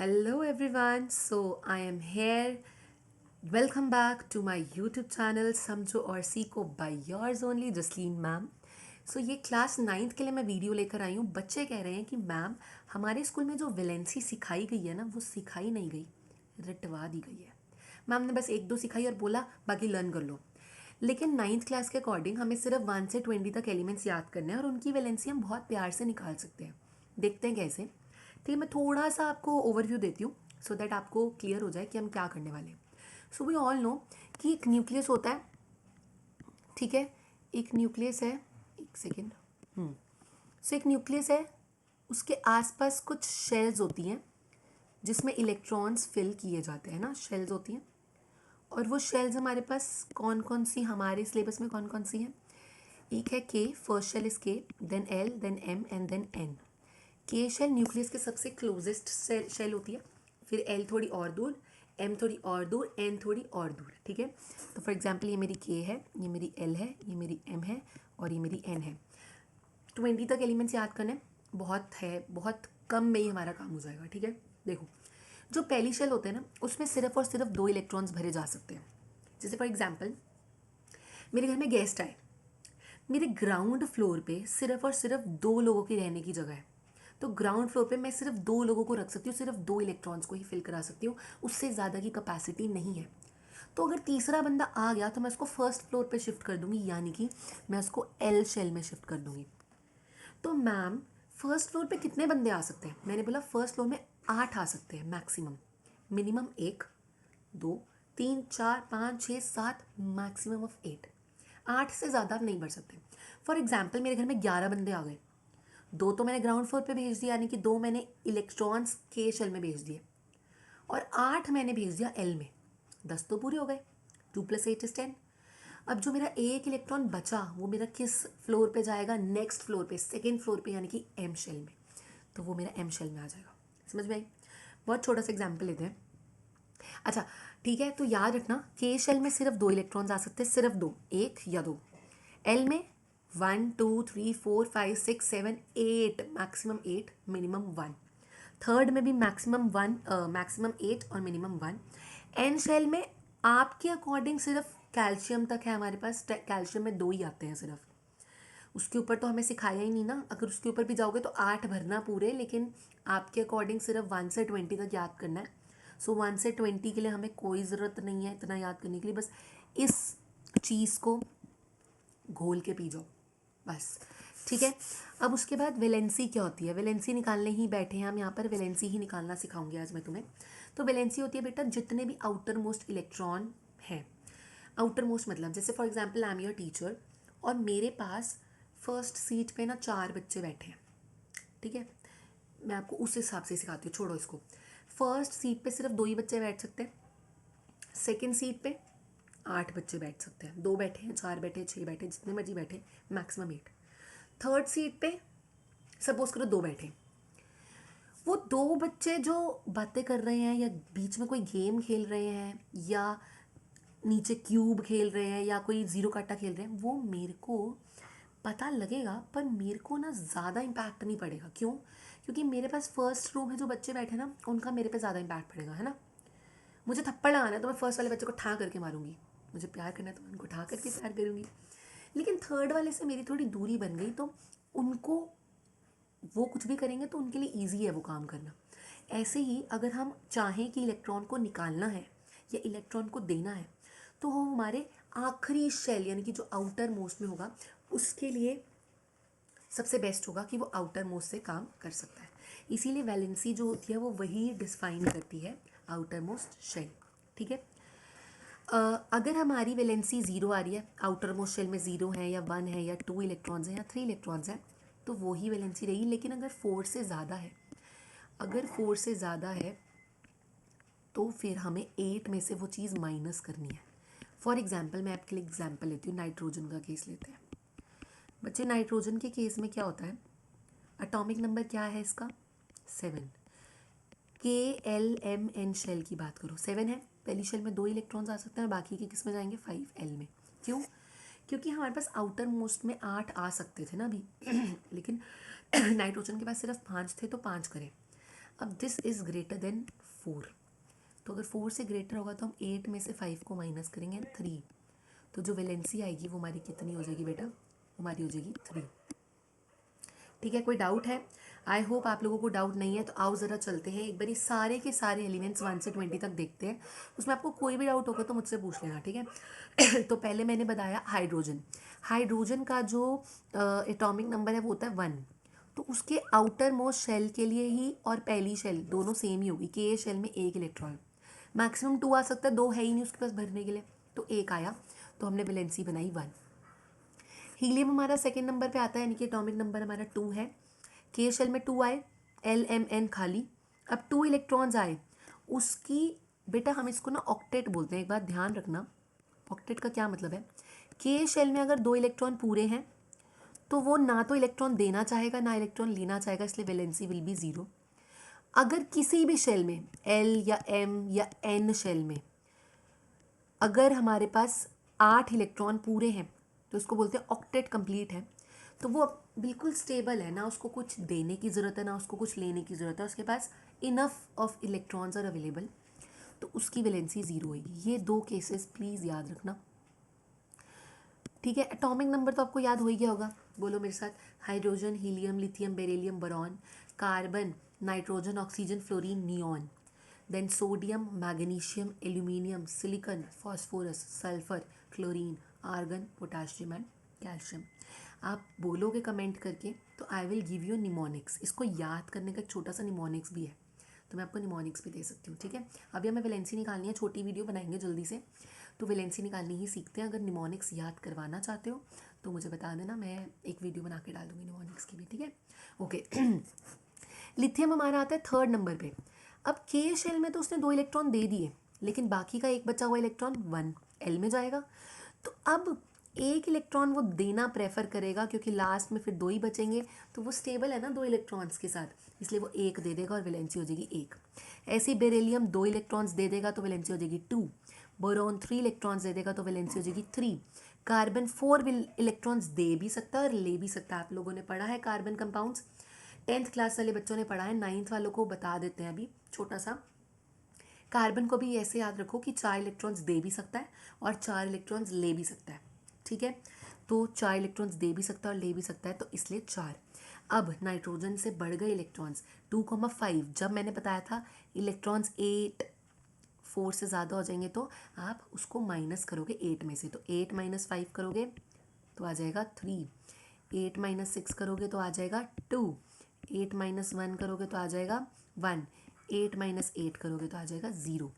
Hello everyone, so I am here. Welcome back to my YouTube channel समझो और सीखो by yours only Jasleen ma'am. So ये class ninth के लिए मैं वीडियो लेकर आई हूँ. बच्चे कह रहे हैं कि मैम हमारे स्कूल में जो वैलेंसी सिखाई गई है ना वो सिखाई नहीं गई, रटवा दी गई है. मैम ने बस एक दो सिखाई और बोला बाकी लर्न कर लो. लेकिन नाइन्थ क्लास के अकॉर्डिंग हमें सिर्फ 1 से 20 तक एलिमेंट्स याद करने हैं और उनकी वैलेंसी हम बहुत प्यार से निकाल सकते हैं. देखते हैं कैसे. ठीक है, मैं थोड़ा सा आपको ओवरव्यू देती हूँ सो दैट आपको क्लियर हो जाए कि हम क्या करने वाले हैं. सो वी ऑल नो कि एक न्यूक्लियस होता है. ठीक है, एक न्यूक्लियस है. एक सेकेंड. सो एक न्यूक्लियस है, उसके आसपास कुछ शेल्स होती हैं जिसमें इलेक्ट्रॉन्स फिल किए जाते हैं ना. शेल्स होती हैं और वो शेल्स हमारे पास कौन कौन सी, हमारे सिलेबस में कौन कौन सी हैं. एक है K, first shell is K, then L, then M and then N. K shell nucleus के सबसे क्लोजेस्ट शेल होती है. फिर एल थोड़ी और दूर, एम थोड़ी और दूर, एन थोड़ी और दूर. ठीक है, तो फॉर एग्जांपल ये मेरी के है, ये मेरी एल है, ये मेरी एम है और ये मेरी एन है. 20 तक एलिमेंट्स याद करने बहुत है, बहुत कम में ही हमारा काम हो जाएगा. ठीक है, देखो जो पहली शेल होते हैं ना उसमें सिर्फ और सिर्फ 2 इलेक्ट्रॉन्स भरे जा सकते हैं. जैसे फॉर एग्जाम्पल मेरे घर में गेस्ट आए, मेरे ग्राउंड फ्लोर पे सिर्फ और सिर्फ 2 लोगों की रहने की जगह है. तो ग्राउंड फ्लोर पे मैं सिर्फ 2 लोगों को रख सकती हूँ, सिर्फ 2 इलेक्ट्रॉन्स को ही फिल करा सकती हूँ, उससे ज़्यादा की कैपेसिटी नहीं है. तो अगर तीसरा बंदा आ गया तो मैं उसको फर्स्ट फ्लोर पे शिफ्ट कर दूंगी, यानी कि मैं उसको एल शेल में शिफ्ट कर दूंगी. तो मैम फर्स्ट फ्लोर पे कितने बंदे आ सकते हैं. मैंने बोला फर्स्ट फ्लोर में 8 आ सकते हैं मैक्सिमम. Minimum 1, 2, 3, 4, 5, 6, 7, maximum of 8. 8 से ज़्यादा आप नहीं बढ़ सकते. फॉर एग्जाम्पल मेरे घर में 11 बंदे आ गए, 2 तो मैंने ग्राउंड फ्लोर पे भेज दिया, यानी कि 2 मैंने इलेक्ट्रॉन्स के शेल में भेज दिए और 8 मैंने भेज दिया एल में. 10 तो पूरे हो गए. 2 + 8 = 10. अब जो मेरा एक इलेक्ट्रॉन बचा वो मेरा किस फ्लोर पे जाएगा, नेक्स्ट फ्लोर पे, सेकेंड फ्लोर पे, यानी कि एम शेल में. तो वो मेरा एम शेल में आ जाएगा. समझ में आई. बहुत छोटा सा एग्जाम्पल लेते हैं. अच्छा ठीक है, तो याद रखना के शेल में सिर्फ 2 इलेक्ट्रॉन्स आ सकते हैं, सिर्फ 2, 1 या 2. एल में 1, 2, 3, 4, 5, 6, 7, 8, मैक्सिमम 8, मिनिमम 1. थर्ड में भी मैक्सिमम 1, मैक्सिमम 8 और मिनिमम 1. एन शेल में आपके अकॉर्डिंग सिर्फ कैल्शियम तक है हमारे पास. कैल्शियम में 2 ही आते हैं सिर्फ. उसके ऊपर तो हमें सिखाया ही नहीं ना. अगर उसके ऊपर भी जाओगे तो 8 भरना पूरे, लेकिन आपके अकॉर्डिंग सिर्फ 1 से 20 तक याद करना है. सो 1 से 20 के लिए हमें कोई ज़रूरत नहीं है इतना याद करने के लिए. बस इस चीज़ को घोल के पी जाओ बस. ठीक है, अब उसके बाद वैलेंसी क्या होती है. वैलेंसी निकालने ही बैठे हैं हम यहाँ पर. वैलेंसी ही निकालना सिखाऊंगी आज मैं तुम्हें. तो वैलेंसी होती है बेटा जितने भी आउटर मोस्ट इलेक्ट्रॉन हैं. आउटर मोस्ट मतलब जैसे for example I am your teacher और मेरे पास फर्स्ट सीट पे ना 4 बच्चे बैठे हैं. ठीक है, मैं आपको उस हिसाब से सिखाती हूँ, छोड़ो इसको. फर्स्ट सीट पे सिर्फ 2 ही बच्चे बैठ सकते हैं. सेकेंड सीट पे 8 बच्चे बैठ सकते हैं. 2 बैठे हैं, 4 बैठे, 6 बैठे, जितने मर्जी बैठे, मैक्सिमम 8. थर्ड सीट पे सपोज करो 2 बैठे. वो 2 बच्चे जो बातें कर रहे हैं या बीच में कोई गेम खेल रहे हैं या नीचे क्यूब खेल रहे हैं या कोई ज़ीरो काटा खेल रहे हैं, वो मेरे को पता लगेगा पर मेरे को ना ज़्यादा इम्पैक्ट नहीं पड़ेगा. क्यों? क्योंकि मेरे पास फर्स्ट रो में जो बच्चे बैठे ना उनका मेरे पे ज़्यादा इम्पैक्ट पड़ेगा, है ना. मुझे थप्पड़ लगाना है तो मैं फर्स्ट वाले बच्चे को ठा करके मारूंगी. मुझे प्यार करना है तो मैं उनको ठा करके प्यार करूँगी. लेकिन थर्ड वाले से मेरी थोड़ी दूरी बन गई तो उनको, वो कुछ भी करेंगे तो उनके लिए ईजी है वो काम करना. ऐसे ही अगर हम चाहें कि इलेक्ट्रॉन को निकालना है या इलेक्ट्रॉन को देना है तो वो हमारे आखिरी शेल यानी कि जो आउटर मोस्ट में होगा उसके लिए सबसे बेस्ट होगा कि वो आउटर मोस्ट से काम कर सकता है. इसीलिए वैलेंसी जो होती है वो वही डिफाइन करती है आउटर मोस्ट शेल. ठीक है, अगर हमारी वैलेंसी 0 आ रही है, आउटर मोस्ट शेल में 0 है या 1 है या 2 इलेक्ट्रॉन्स हैं या 3 इलेक्ट्रॉन्स हैं, तो वो ही वैलेंसी रहेगी. लेकिन अगर 4 से ज़्यादा है, अगर 4 से ज़्यादा है तो फिर हमें 8 में से वो चीज़ माइनस करनी है. फॉर एग्जाम्पल मैं आपके लिए एग्जाम्पल लेती हूँ, नाइट्रोजन का केस लेते हैं. बच्चे नाइट्रोजन के केस में क्या होता है, एटॉमिक नंबर क्या है इसका, 7. के एल एम एन शेल की बात करो, 7 है. पहली शेल में 2 इलेक्ट्रॉन्स आ सकते हैं और बाकी के किस में जाएंगे, 5 एल में. क्यों? क्योंकि हमारे पास आउटर मोस्ट में 8 आ सकते थे ना अभी लेकिन नाइट्रोजन के पास सिर्फ 5 थे तो 5 करें. अब दिस इज़ ग्रेटर देन 4, तो अगर 4 से ग्रेटर होगा तो हम 8 में से 5 को माइनस करेंगे 3, तो जो वैलेंसी आएगी वो हमारी कितनी हो जाएगी बेटा, हमारी हो जाएगी 3। ठीक है, कोई डाउट है? आई होप आप लोगों को डाउट नहीं है। तो आओ ज़रा चलते हैं एक बारी सारे के सारे एलिमेंट्स 1 से 20 तक देखते हैं। उसमें आपको कोई भी डाउट होगा तो मुझसे पूछ लेना, ठीक है। तो पहले मैंने बताया हाइड्रोजन। हाइड्रोजन का जो एटॉमिक नंबर है वो होता है 1। तो उसके आउटर मोस्ट शेल के लिए ही और पहली शेल दोनों सेम ही होगी, के शेल में एक इलेक्ट्रॉन, मैक्सिमम 2 आ सकता है, 2 है ही नहीं उसके पास भरने के लिए, तो एक आया, तो हमने वैलेंसी बनाई 1। हीलियम हमारा सेकेंड नंबर पे आता है, यानी कि एटॉमिक नंबर हमारा 2 है। के शेल में 2 आए, LMN खाली। अब 2 इलेक्ट्रॉन्स आए, उसकी बेटा हम इसको ना ऑक्टेट बोलते हैं, एक बात ध्यान रखना। ऑक्टेट का क्या मतलब है? के शेल में अगर 2 इलेक्ट्रॉन पूरे हैं तो वो ना तो इलेक्ट्रॉन देना चाहेगा ना इलेक्ट्रॉन लेना चाहेगा, इसलिए वैलेंसी विल बी 0। अगर किसी भी शेल में L या M या N शेल में अगर हमारे पास 8 इलेक्ट्रॉन पूरे हैं तो उसको बोलते हैं ऑक्टेट कंप्लीट है। तो वो बिल्कुल स्टेबल है, ना उसको कुछ देने की ज़रूरत है ना उसको कुछ लेने की ज़रूरत है, उसके पास enough of electrons are available, तो उसकी वैलेंसी 0 होगी। ये 2 केसेस प्लीज़ याद रखना, ठीक है। एटॉमिक नंबर तो आपको याद हो ही गया होगा, बोलो मेरे साथ। Hydrogen, helium, lithium, beryllium, boron, carbon, nitrogen, oxygen, fluorine, neon, then sodium, magnesium, aluminium, silicon, phosphorus, sulphur, chlorine, argon, potassium and calcium. आप बोलोगे कमेंट करके तो I will give you mnemonics. इसको याद करने का एक छोटा सा निमोनिक्स भी है, तो मैं आपको निमोनिक्स भी दे सकती हूँ, ठीक है। अभी हमें वैलेंसी निकालनी है, छोटी वीडियो बनाएंगे जल्दी से, तो वैलेंसी निकालनी ही सीखते हैं। अगर निमोनिक्स याद करवाना चाहते हो तो मुझे बता देना, मैं एक वीडियो बना के डाल दूँगी निमोनिक्स की भी, ठीक है। ओके। लिथियम हमारा आता है थर्ड नंबर पे। अब के शेल में तो उसने 2 इलेक्ट्रॉन दे दिए, लेकिन बाकी का एक बचा हुआ इलेक्ट्रॉन 1 L में जाएगा। तो अब एक इलेक्ट्रॉन वो देना प्रेफर करेगा, क्योंकि लास्ट में फिर 2 ही बचेंगे, तो वो स्टेबल है ना 2 इलेक्ट्रॉन्स के साथ, इसलिए वो 1 दे देगा और वैलेंसी हो जाएगी 1। ऐसे बेरिलियम 2 इलेक्ट्रॉन्स दे देगा तो वैलेंसी हो जाएगी 2। बोरॉन 3 इलेक्ट्रॉन्स दे देगा तो वैलेंसी हो जाएगी 3। कार्बन 4 इलेक्ट्रॉन्स दे भी सकता है और ले भी सकता है। आप लोगों ने पढ़ा है कार्बन कंपाउंड्स, 10th क्लास वाले बच्चों ने पढ़ा है, 9th वालों को बता देते हैं अभी छोटा सा। कार्बन को भी ऐसे याद रखो कि 4 इलेक्ट्रॉन्स दे भी सकता है और 4 इलेक्ट्रॉन्स ले भी सकता है, ठीक है। तो 4 इलेक्ट्रॉन्स दे भी सकता है और ले भी सकता है, तो इसलिए 4। अब नाइट्रोजन से बढ़ गए इलेक्ट्रॉन्स 2,5। जब मैंने बताया था इलेक्ट्रॉन्स 8 4 से ज़्यादा हो जाएंगे तो आप उसको माइनस करोगे 8 में से, तो 8 - 5 करोगे तो आ जाएगा 3। 8 - 6 करोगे तो आ जाएगा 2। 8 - 1 करोगे तो आ जाएगा 1। 8 - 8 करोगे तो आ जाएगा 0।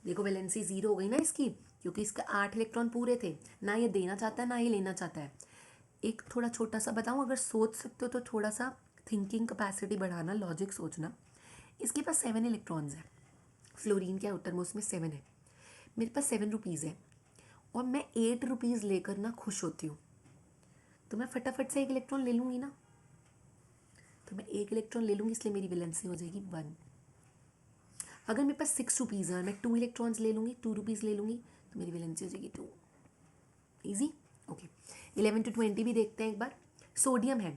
देखो वैलेंसी 0 हो गई ना इसकी, क्योंकि इसका 8 इलेक्ट्रॉन पूरे थे, ना ये देना चाहता है ना ये लेना चाहता है। एक थोड़ा छोटा सा बताऊँ, अगर सोच सकते हो तो थोड़ा सा थिंकिंग कैपेसिटी बढ़ाना, लॉजिक सोचना। इसके पास 7 इलेक्ट्रॉन्स हैं, फ्लोरीन के आउटर मोस्ट में 7 है, मेरे पास 7 रुपीज़ है और मैं 8 रुपीज़ लेकर ना खुश होती हूँ, तो मैं फटाफट से एक इलेक्ट्रॉन ले लूँगी ना। तो मैं एक इलेक्ट्रॉन ले लूँगी, इसलिए मेरी वैलेंसी हो जाएगी 1। अगर मेरे पास 6 रुपीज़ है और मैं 2 इलेक्ट्रॉन्स ले लूँगी, 2 रुपीज़ ले लूँगी, तो मेरी वैलेंसी हो जाएगी 2। Easy, okay. 11 to 20 भी देखते हैं एक बार। सोडियम है,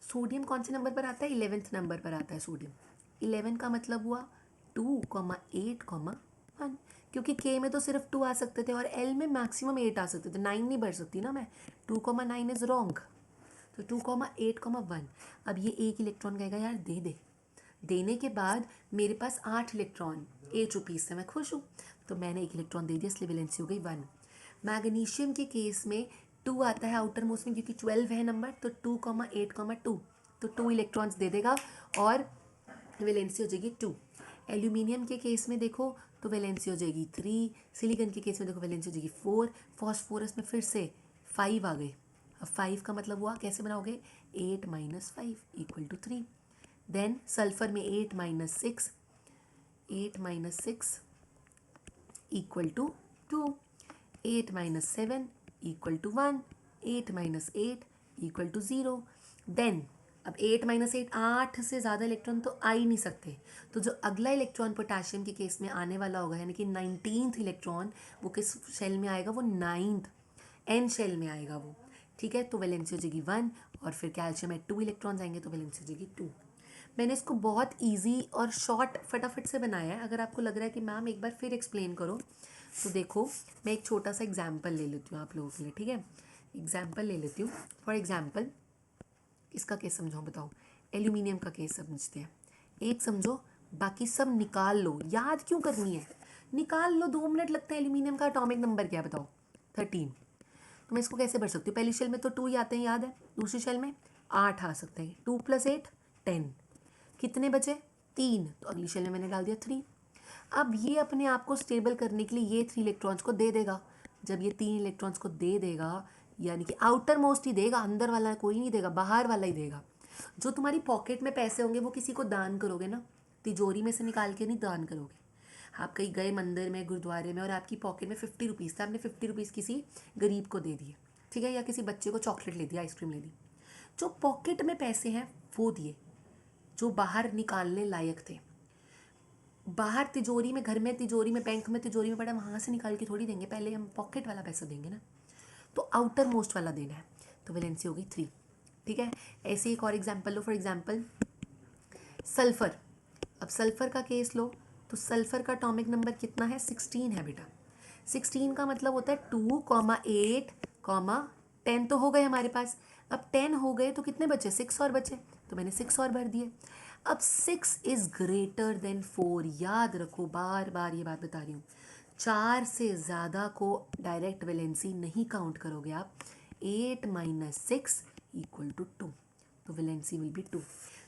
सोडियम कौन से नंबर पर आता है? 11th नंबर पर आता है सोडियम। 11 का मतलब हुआ 2, 8, 1, क्योंकि के में तो सिर्फ 2 आ सकते थे और एल में मैक्सिमम 8 आ सकते थे, 9 नहीं भर सकती ना मैं। 2,9 इज़ रॉन्ग, तो 2,8, 1। अब ये एक इलेक्ट्रॉन कहेगा यार दे दे, देने के बाद मेरे पास 8 इलेक्ट्रॉन, 8 रुपीज़ से मैं खुश हूँ, तो मैंने एक इलेक्ट्रॉन दे दिया, इसलिए वैलेंसी हो गई 1। मैग्नीशियम के केस में 2 आता है आउटर मोस्ट में, क्योंकि 12 है नंबर, तो 2, 8, 2, तो 2 इलेक्ट्रॉन्स दे देगा और वैलेंसी हो जाएगी 2। एल्यूमिनियम के केस में देखो तो वैलेंसी हो जाएगी 3। सिलिकॉन के केस में देखो वैलेंसी हो जाएगी 4। फॉस्फोरस में फिर से 5 आ गए। अब 5 का मतलब हुआ कैसे बनाओगे? 8 - 5 = 3। देन सल्फर में 8 - 6, 8 - 6 = 2। 8 - 7 = 1। 8 - 8 = 0। देन अब 8 - 8, 8 से ज़्यादा इलेक्ट्रॉन तो आ ही नहीं सकते, तो जो अगला इलेक्ट्रॉन पोटेशियम के केस में आने वाला होगा, यानी कि 19th इलेक्ट्रॉन, वो किस शेल में आएगा? वो 9th एन शेल में आएगा वो, ठीक है। तो वैलेंसी हो जाएगी 1, और फिर कैल्शियम में 2 इलेक्ट्रॉन्स आएंगे तो वैलेंसी हो जाएगी 2। मैंने इसको बहुत इजी और शॉर्ट फटाफट से बनाया है। अगर आपको लग रहा है कि मैम एक बार फिर एक्सप्लेन करो, तो देखो मैं एक छोटा सा एग्जाम्पल ले लेती हूँ आप लोगों के लिए, ठीक है। एग्जाम्पल ले लेती हूँ। फॉर एग्जाम्पल इसका केस समझाओ, बताओ। एल्यूमिनियम का केस समझते हैं। एक समझो, बाकी सब निकाल लो। याद क्यों करनी है, निकाल लो, 2 मिनट लगते हैं। एल्यूमिनियम का एटॉमिक नंबर क्या है बताओ, 13। तो मैं इसको कैसे भर सकती हूँ, पहली शेल में तो 2 ही आते हैं, याद है। दूसरी शेल में 8 आ सकते हैं, 2 + 8 10। कितने बचे, 3। तो अगली शेल में मैंने डाल दिया 3। अब ये अपने आप को स्टेबल करने के लिए ये 3 इलेक्ट्रॉन्स को दे देगा। जब ये 3 इलेक्ट्रॉन्स को दे देगा, यानी कि आउटर मोस्ट ही देगा, अंदर वाला कोई नहीं देगा, बाहर वाला ही देगा। जो तुम्हारी पॉकेट में पैसे होंगे वो किसी को दान करोगे ना, तिजोरी में से निकाल के नहीं दान करोगे। आप कहीं गए मंदिर में, गुरुद्वारे में, और आपकी पॉकेट में 50 रुपीज़ था, आपने 50 रुपीज़ किसी गरीब को दे दिए, ठीक है, या किसी बच्चे को चॉकलेट ले दी, आइसक्रीम ले दी। जो पॉकेट में पैसे हैं वो दिए, जो बाहर निकालने लायक थे। बाहर तिजोरी में, घर में तिजोरी में, बैंक में तिजोरी में पड़ा, वहाँ से निकाल के थोड़ी देंगे, पहले हम पॉकेट वाला पैसा देंगे ना। तो आउटर मोस्ट वाला देना है। तो वैलेंसी होगी 3, ठीक है। ऐसे एक और example low, for example sulphur. अब सल्फर का केस लो, तो सल्फर का एटॉमिक नंबर कितना है, 16 है बेटा। 16 का मतलब होता है 2, 8, 10 तो हो गए हमारे पास। अब 10 हो गए तो कितने बचे, 6 और बचे, तो मैंने 6 और भर दिए। अब 6 इज़ ग्रेटर देन 4, याद रखो, बार बार ये बात बता रही हूँ। 4 से ज़्यादा को डायरेक्ट वैलेंसी नहीं काउंट करोगे आप। 8 - 6 = 2, तो वैलेंसी विल बी 2।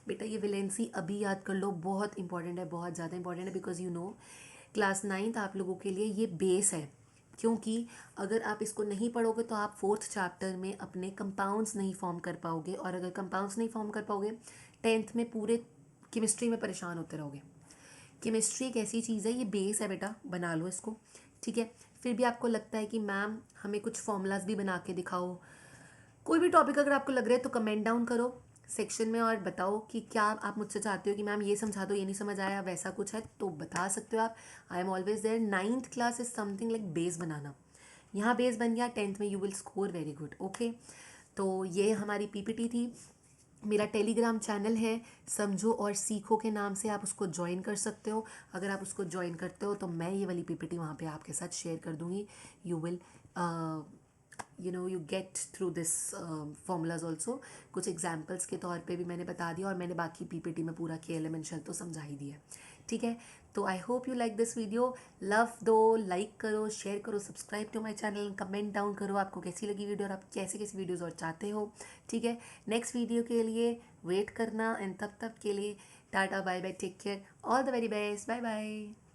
बेटा ये वैलेंसी अभी याद कर लो, बहुत इंपॉर्टेंट है, बहुत ज़्यादा इंपॉर्टेंट है, because you know class 9th आप लोगों के लिए ये बेस है। क्योंकि अगर आप इसको नहीं पढ़ोगे तो आप 4th चैप्टर में अपने कंपाउंड्स नहीं फॉर्म कर पाओगे, और अगर कंपाउंड्स नहीं फॉर्म कर पाओगे 10th में पूरे केमिस्ट्री में परेशान होते रहोगे। केमिस्ट्री एक ऐसी चीज़ है, ये बेस है बेटा, बना लो इसको, ठीक है। फिर भी आपको लगता है कि मैम हमें कुछ फॉर्मूलाज भी बना के दिखाओ, कोई भी टॉपिक अगर आपको लग रहा है तो कमेंट डाउन करो सेक्शन में, और बताओ कि क्या आप मुझसे चाहते हो कि मैम ये समझा दो, ये नहीं समझ आया, वैसा कुछ है तो बता सकते हो आप। I am always there. 9th class is something like base बनाना। यहाँ बेस बन गया, 10th में you will score very good, okay. तो ये हमारी पीपीटी थी। मेरा टेलीग्राम चैनल है समझो और सीखो के नाम से, आप उसको ज्वाइन कर सकते हो। अगर आप उसको ज्वाइन करते हो तो मैं ये वाली पीपीटी वहाँ पे आपके साथ शेयर कर दूँगी। You will you get through this formulas also. कुछ एग्जाम्पल्स के तौर पे भी मैंने बता दिया, और मैंने बाकी पीपीटी में पूरा KLM एंड शेल तो समझा ही दिया, ठीक है। तो I hope you like this video. Love दो, लाइक करो, शेयर करो, subscribe to my channel, comment down करो आपको कैसी लगी वीडियो और आप कैसे कैसी वीडियोज़ और चाहते हो, ठीक है। नेक्स्ट वीडियो के लिए वेट करना, एंड तब तक के लिए tata, bye bye, take care, all the very best, bye bye.